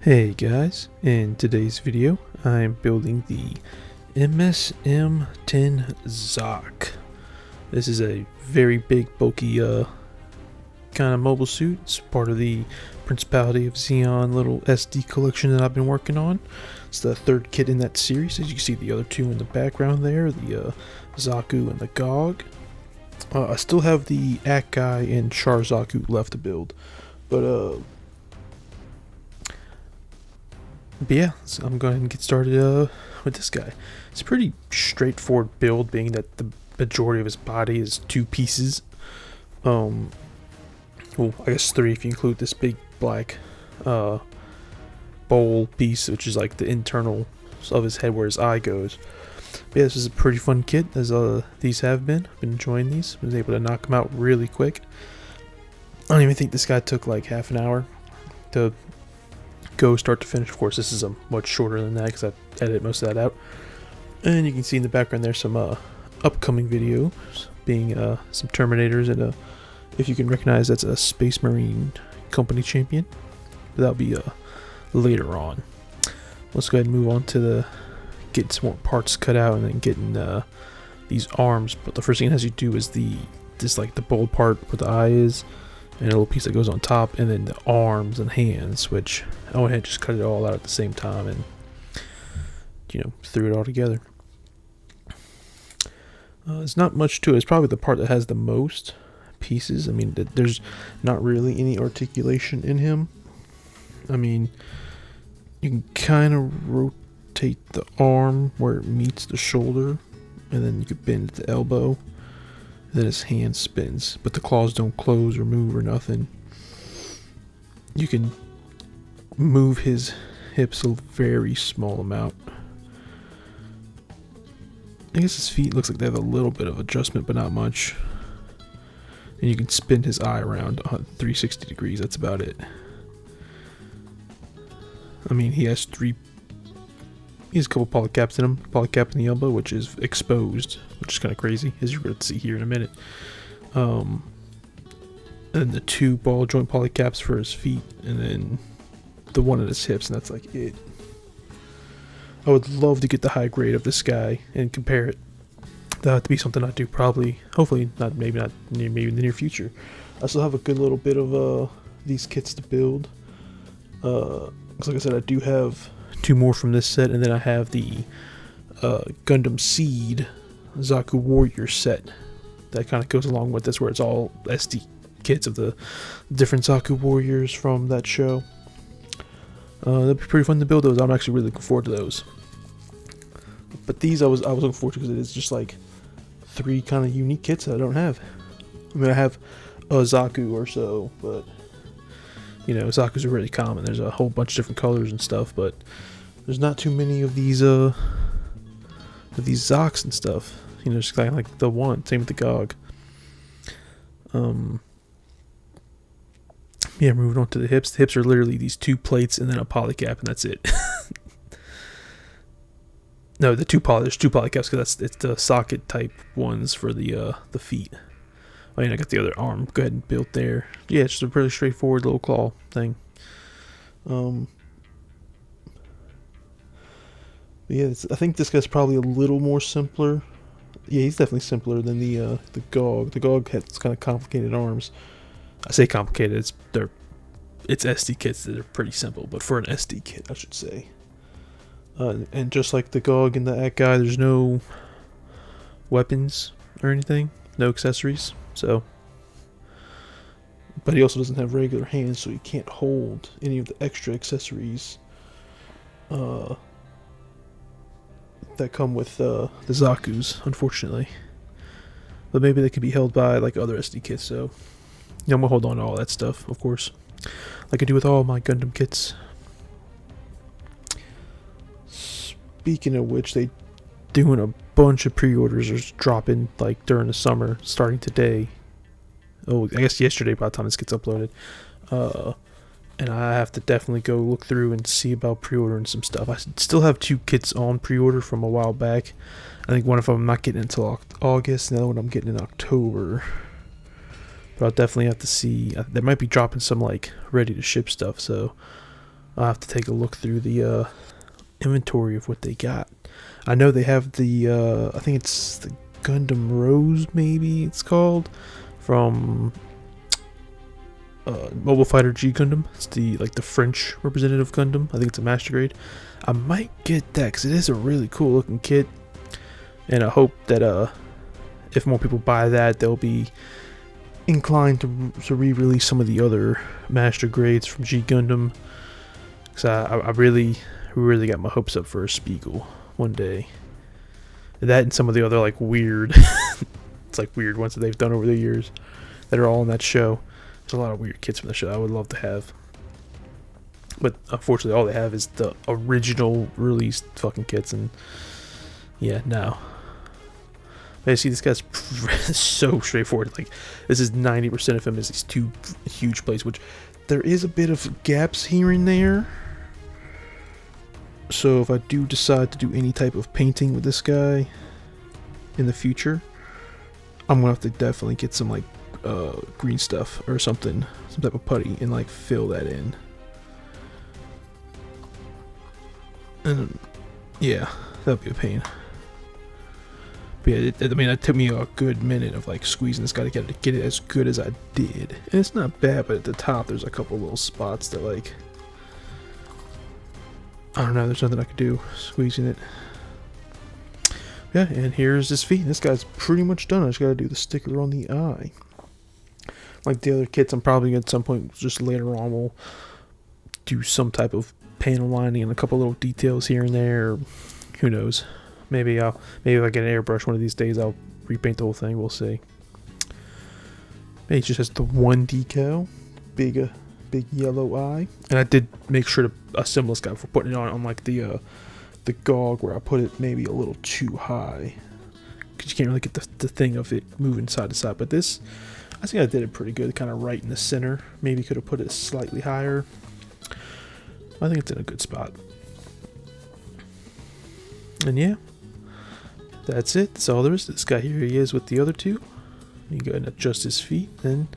Hey guys, in today's video I'm building the MSM-10 Zock. This is a very big bulky kind of mobile suit. It's part of the Principality of Zeon little SD collection that I've been working on. It's the third kit in that series. As you can see, the other two in the background there, the Zaku and the Gog. I still have the Akai and Char Zaku left to build, but yeah, so I'm going to get started with this guy. It's a pretty straightforward build, being that the majority of his body is two pieces. Well, I guess three if you include this big black bowl piece, which is like the internal of his head where his eye goes. But yeah, this is a pretty fun kit, as these have been. I've been enjoying these. I was able to knock them out really quick. I don't even think this guy took like half an hour to go start to finish. Of course, this is a much shorter than that because I edited most of that out. And you can see in the background there's some upcoming videos, being some Terminators and if you can recognize, that's a Space Marine Company champion. But that'll be later on. Let's go ahead and move on to getting some more parts cut out and then getting these arms. But the first thing it has you do is this like the bold part where the eye is, and a little piece that goes on top, and then the arms and hands, which I went ahead and just cut it all out at the same time and, you know, threw it all together. There's not much to it. It's probably the part that has the most pieces. I mean, there's not really any articulation in him. I mean, you can kind of rotate the arm where it meets the shoulder, and then you can bend the elbow. Then his hand spins, but the claws don't close or move or nothing. You can move his hips a very small amount. I guess his feet looks like they have a little bit of adjustment, but not much. And you can spin his eye around 360 degrees. That's about it. I mean, he has a couple polycaps in him. Polycap in the elbow, which is exposed, which is kind of crazy, as you're going to see here in a minute. And the two ball joint polycaps for his feet, and then the one at his hips, and that's like it. I would love to get the high grade of this guy and compare it. That'll have to be something I do probably, hopefully, maybe in the near future. I still have a good little bit of these kits to build. Because like I said, I do have two more from this set, and then I have the Gundam Seed Zaku Warrior set that kind of goes along with this, where it's all SD kits of the different Zaku Warriors from that show. That'd be pretty fun to build those. I'm actually really looking forward to those. But these I was looking forward to because it is just like three kind of unique kits that I don't have. I mean, I have a Zaku or so, but you know, Zaku's are really common. There's a whole bunch of different colors and stuff, but there's not too many of these Zocks and stuff. You know, just kind of like the one. Same with the Gog. Yeah, moving on to the hips. The hips are literally these two plates and then a polycap, and that's it. No, there's two polycaps because it's the socket type ones for the feet. Oh yeah, I got the other arm. Go ahead and build there. Yeah, it's just a pretty straightforward little claw thing. Yeah, I think this guy's probably a little more simpler. Yeah, he's definitely simpler than the Gog. The Gog has kind of complicated arms. I say complicated. It's SD kits that are pretty simple, but for an SD kit, I should say. And just like the Gog and the Akai, there's no weapons or anything, no accessories. So, but he also doesn't have regular hands, so he can't hold any of the extra accessories that come with the Zakus, unfortunately. But maybe they could be held by like other SD kits. So, yeah, I'm gonna hold on to all that stuff, of course, like I do with all my Gundam kits. Speaking of which, they doing a bunch of pre-orders are dropping like during the summer, starting today. Oh, I guess yesterday by the time this gets uploaded. And I have to definitely go look through and see about pre-ordering some stuff. I still have two kits on pre-order from a while back. I think one of them I'm not getting until August, and the other one I'm getting in October. But I'll definitely have to see. They might be dropping some like ready to ship stuff, so I'll have to take a look through the inventory of what they got. I know they have the I think it's the Gundam Rose, maybe it's called, from Mobile Fighter G Gundam. It's the French representative Gundam. I think it's a master grade. I might get that because it is a really cool looking kit, and I hope that if more people buy that, they'll be inclined to re-release some of the other master grades from G Gundam. Because I really got my hopes up for a Spiegel one day. That and some of the other weird, it's weird ones that they've done over the years that are all in that show. There's a lot of weird kits from the show I would love to have. But unfortunately, all they have is the original released fucking kits, and yeah, no. But see, this guy's so straightforward. This is 90% of him is these two huge plates, which there is a bit of gaps here and there. So if I do decide to do any type of painting with this guy in the future, I'm gonna have to definitely get some green stuff or something, some type of putty, and fill that in. And yeah, that'll be a pain. But yeah, it took me a good minute of squeezing this guy to get it as good as I did, and it's not bad. But at the top, there's a couple little spots that I don't know, there's nothing I could do squeezing it. Yeah, and here's his feet. This guy's pretty much done. I just gotta do the sticker on the eye. Like the other kits, I'm probably at some point just later on will do some type of panel lining and a couple little details here and there. Who knows? Maybe if I get an airbrush one of these days, I'll repaint the whole thing. We'll see. It just has the one decal, big yellow eye, and I did make sure to assemble this guy before putting it on the gog, where I put it maybe a little too high because you can't really get the thing of it moving side to side. But this, I think I did it pretty good, kind of right in the center. Maybe could have put it slightly higher. I think it's in a good spot. And yeah, that's it. That's all there is. This guy here, he is with the other two. You go ahead and adjust his feet. And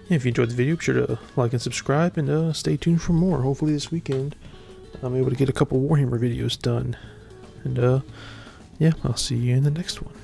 if you enjoyed the video, be sure to like and subscribe, and stay tuned for more. Hopefully this weekend I'm able to get a couple Warhammer videos done. And yeah, I'll see you in the next one.